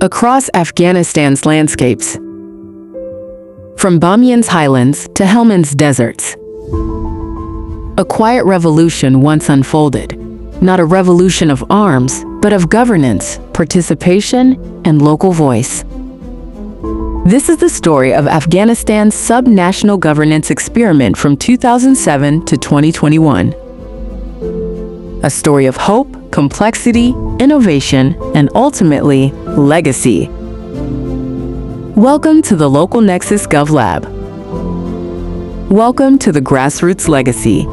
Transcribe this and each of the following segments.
across Afghanistan's landscapes. From Bamyan's highlands to Helmand's deserts. A quiet revolution once unfolded, not a revolution of arms, but of governance, participation, and local voice. This is the story of Afghanistan's sub-national governance experiment from 2007 to 2021. A story of hope, complexity, innovation, and ultimately, legacy. Welcome to the LocalNexus GovLab. Welcome to the Grassroots Legacy.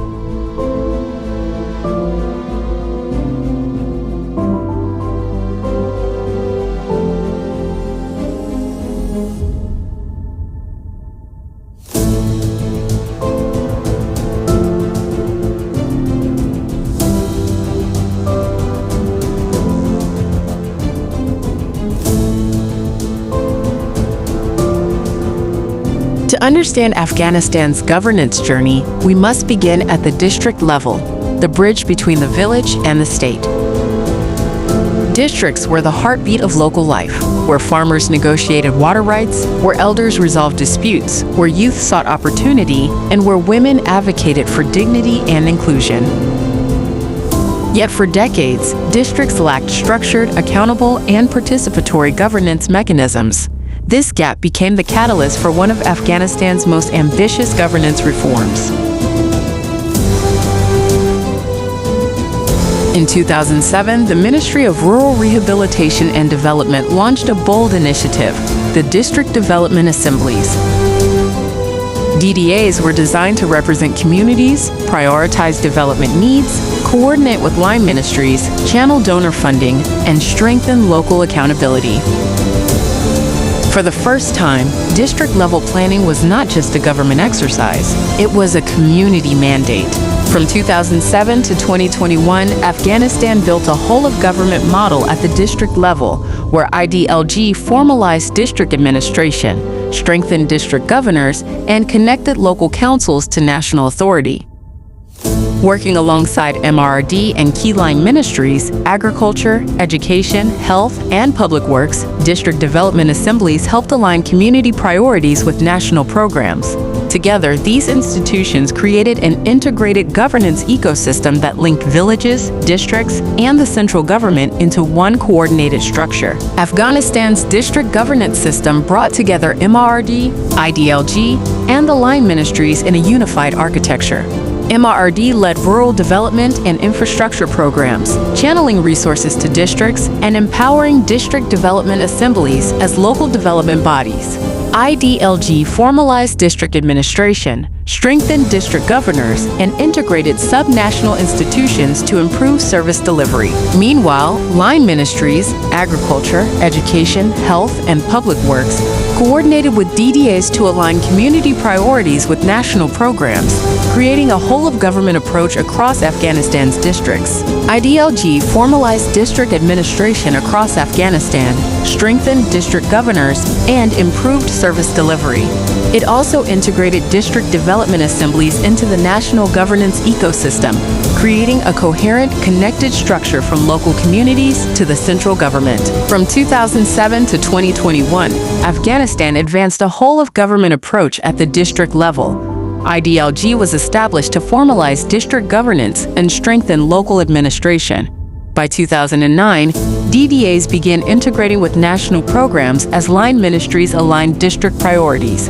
To understand Afghanistan's governance journey, we must begin at the district level, the bridge between the village and the state. Districts were the heartbeat of local life, where farmers negotiated water rights, where elders resolved disputes, where youth sought opportunity, and where women advocated for dignity and inclusion. Yet for decades, districts lacked structured, accountable, and participatory governance mechanisms. This gap became the catalyst for one of Afghanistan's most ambitious governance reforms. In 2007, the Ministry of Rural Rehabilitation and Development launched a bold initiative, the District Development Assemblies. DDAs were designed to represent communities, prioritize development needs, coordinate with line ministries, channel donor funding, and strengthen local accountability. For the first time, district-level planning was not just a government exercise, it was a community mandate. From 2007 to 2021, Afghanistan built a whole-of-government model at the district level, where IDLG formalized district administration, strengthened district governors, and connected local councils to national authority. Working alongside MRRD and key line ministries, agriculture, education, health, and public works, district development assemblies helped align community priorities with national programs. Together, these institutions created an integrated governance ecosystem that linked villages, districts, and the central government into one coordinated structure. Afghanistan's district governance system brought together MRRD, IDLG, and the line ministries in a unified architecture. MRRD led rural development and infrastructure programs, channeling resources to districts and empowering district development assemblies as local development bodies. IDLG formalized district administration, strengthened district governors, and integrated sub-national institutions to improve service delivery. Meanwhile, line ministries, agriculture, education, health, and public works coordinated with DDAs to align community priorities with national programs, creating a whole-of-government approach across Afghanistan's districts. IDLG formalized district administration across Afghanistan, strengthened district governors, and improved service delivery. It also integrated district development assemblies into the national governance ecosystem, creating a coherent, connected structure from local communities to the central government. From 2007 to 2021, Afghanistan advanced a whole-of-government approach at the district level. IDLG was established to formalize district governance and strengthen local administration. By 2009, DDAs began integrating with national programs as line ministries aligned district priorities.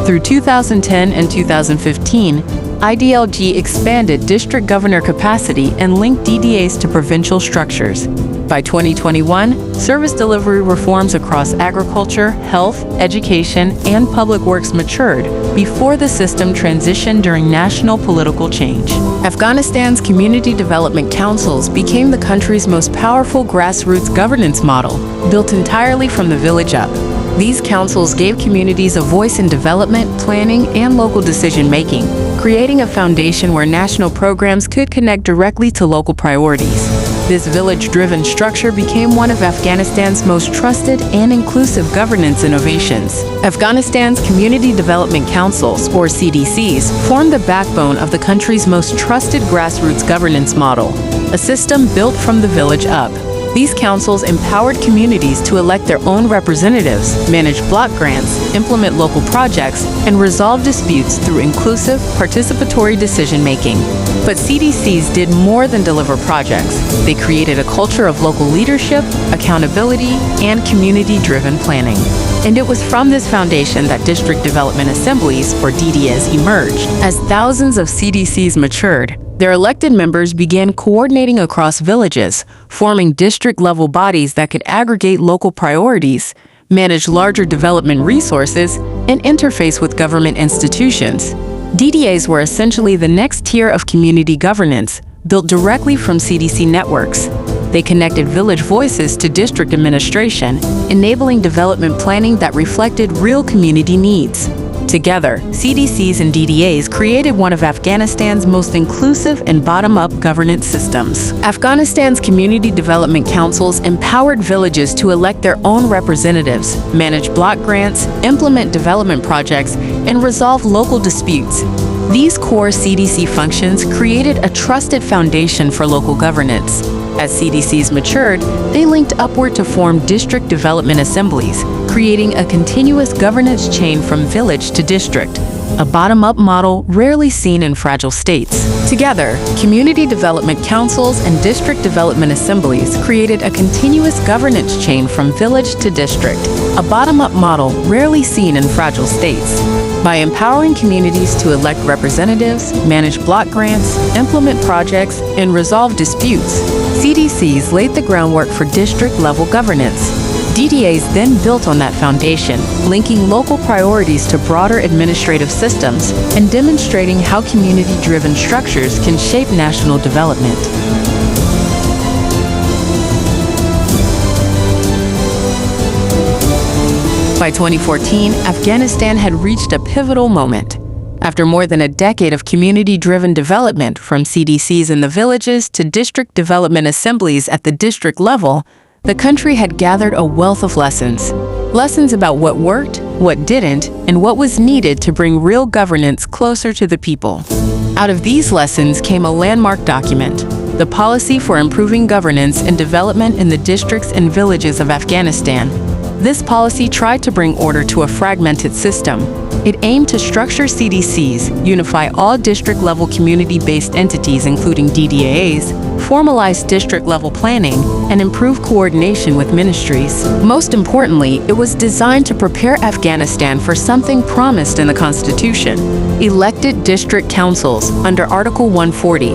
Through 2010 and 2015, IDLG expanded district governor capacity and linked DDAs to provincial structures. By 2021, service delivery reforms across agriculture, health, education, and public works matured before the system transitioned during national political change. Afghanistan's community development councils became the country's most powerful grassroots governance model, built entirely from the village up. These councils gave communities a voice in development, planning, and local decision-making, creating a foundation where national programs could connect directly to local priorities. This village-driven structure became one of Afghanistan's most trusted and inclusive governance innovations. Afghanistan's Community Development Councils, or CDCs, form the backbone of the country's most trusted grassroots governance model, a system built from the village up. These councils empowered communities to elect their own representatives, manage block grants, implement local projects, and resolve disputes through inclusive, participatory decision-making. But CDCs did more than deliver projects. They created a culture of local leadership, accountability, and community-driven planning. And it was from this foundation that District Development Assemblies, or DDAs, emerged. As thousands of CDCs matured, their elected members began coordinating across villages, forming district-level bodies that could aggregate local priorities, manage larger development resources, and interface with government institutions. DDAs were essentially the next tier of community governance, built directly from CDC networks. They connected village voices to district administration, enabling development planning that reflected real community needs. Together, CDCs and DDAs created one of Afghanistan's most inclusive and bottom-up governance systems. Afghanistan's community development councils empowered villages to elect their own representatives, manage block grants, implement development projects, and resolve local disputes. These core CDC functions created a trusted foundation for local governance. As CDCs matured, they linked upward to form district development assemblies, creating a continuous governance chain from village to district, a bottom-up model rarely seen in fragile states. Together, community development councils and district development assemblies created a continuous governance chain from village to district, a bottom-up model rarely seen in fragile states. By empowering communities to elect representatives, manage block grants, implement projects, and resolve disputes, CDCs laid the groundwork for district-level governance. DDAs then built on that foundation, linking local priorities to broader administrative systems and demonstrating how community-driven structures can shape national development. By 2014, Afghanistan had reached a pivotal moment. After more than a decade of community-driven development, from CDCs in the villages to district development assemblies at the district level, the country had gathered a wealth of lessons. Lessons about what worked, what didn't, and what was needed to bring real governance closer to the people. Out of these lessons came a landmark document, the Policy for Improving Governance and Development in the Districts and Villages of Afghanistan. This policy tried to bring order to a fragmented system. It aimed to structure CDCs, unify all district-level community-based entities including DDAs, formalize district-level planning, and improve coordination with ministries. Most importantly, it was designed to prepare Afghanistan for something promised in the Constitution: elected district councils under Article 140.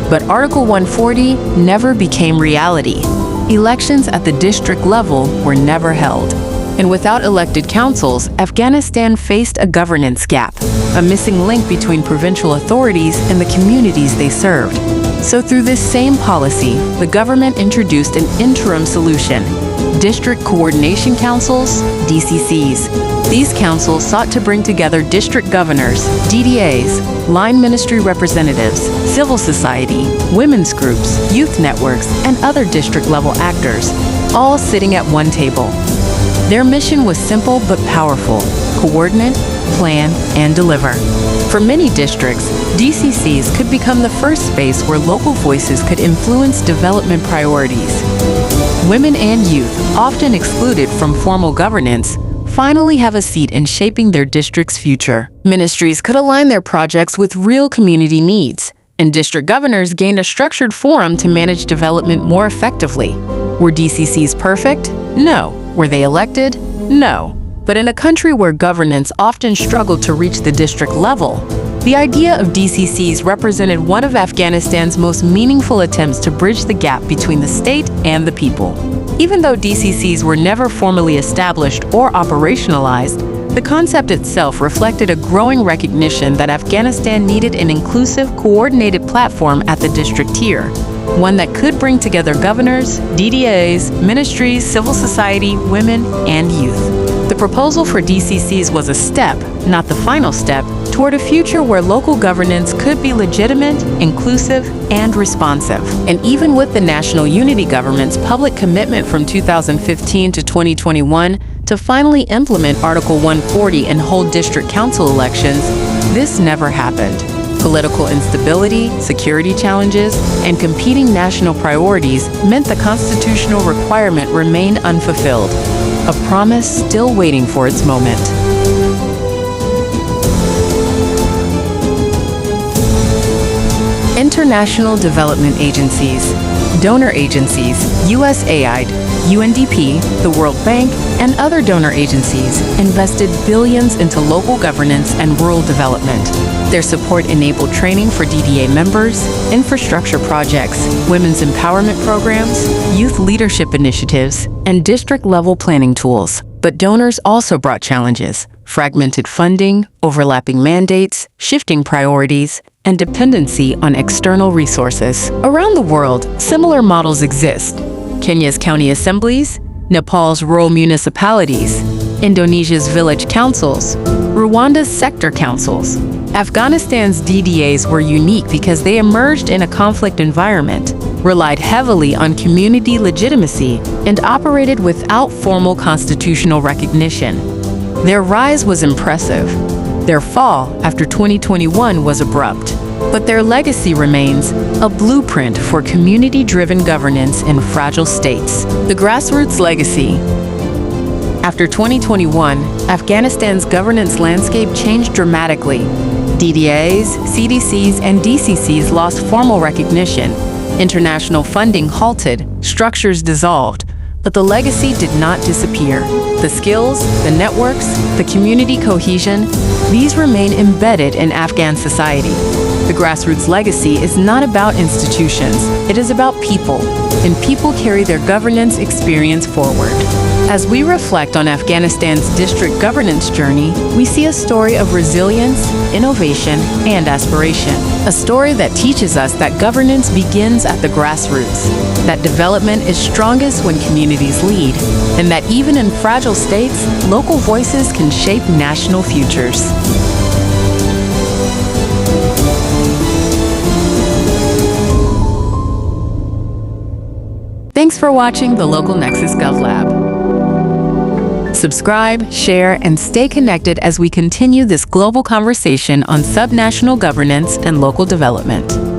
But Article 140 never became reality. Elections at the district level were never held. And without elected councils, Afghanistan faced a governance gap, a missing link between provincial authorities and the communities they served. So through this same policy, the government introduced an interim solution: District Coordination Councils, DCCs. These councils sought to bring together district governors, DDAs, line ministry representatives, civil society, women's groups, youth networks, and other district-level actors, all sitting at one table. Their mission was simple but powerful: coordinate, plan, and deliver. For many districts, DCCs could become the first space where local voices could influence development priorities. Women and youth, often excluded from formal governance, finally have a seat in shaping their district's future. Ministries could align their projects with real community needs, and district governors gained a structured forum to manage development more effectively. Were DCCs perfect? No. Were they elected? No. But in a country where governance often struggled to reach the district level, the idea of DCCs represented one of Afghanistan's most meaningful attempts to bridge the gap between the state and the people. Even though DCCs were never formally established or operationalized, the concept itself reflected a growing recognition that Afghanistan needed an inclusive, coordinated platform at the district tier, one that could bring together governors, DDAs, ministries, civil society, women, and youth. The proposal for DCCs was a step, not the final step, toward a future where local governance could be legitimate, inclusive, and responsive. And even with the National Unity Government's public commitment from 2015 to 2021 to finally implement Article 140 and hold district council elections, this never happened. Political instability, security challenges, and competing national priorities meant the constitutional requirement remained unfulfilled, a promise still waiting for its moment. International development agencies, donor agencies, USAID, UNDP, the World Bank, and other donor agencies invested billions into local governance and rural development. Their support enabled training for DDA members, infrastructure projects, women's empowerment programs, youth leadership initiatives, and district-level planning tools. But donors also brought challenges: fragmented funding, overlapping mandates, shifting priorities, and dependency on external resources. Around the world, similar models exist. Kenya's county assemblies, Nepal's rural municipalities, Indonesia's village councils, Rwanda's sector councils. Afghanistan's DDAs were unique because they emerged in a conflict environment, relied heavily on community legitimacy, and operated without formal constitutional recognition. Their rise was impressive. Their fall after 2021 was abrupt, but their legacy remains a blueprint for community-driven governance in fragile states. The Grassroots legacy. After 2021, Afghanistan's governance landscape changed dramatically. DDAs, CDCs, and DCCs lost formal recognition. International funding halted, structures dissolved, but the legacy did not disappear. The skills, the networks, the community cohesion, these remain embedded in Afghan society. The Grassroots legacy is not about institutions, it is about people, and people carry their governance experience forward. As we reflect on Afghanistan's district governance journey, we see a story of resilience, innovation, and aspiration. A story that teaches us that governance begins at the grassroots, that development is strongest when communities lead, and that even in fragile states, local voices can shape national futures. Thanks for watching the Local Nexus GovLab. Subscribe, share, and stay connected as we continue this global conversation on subnational governance and local development.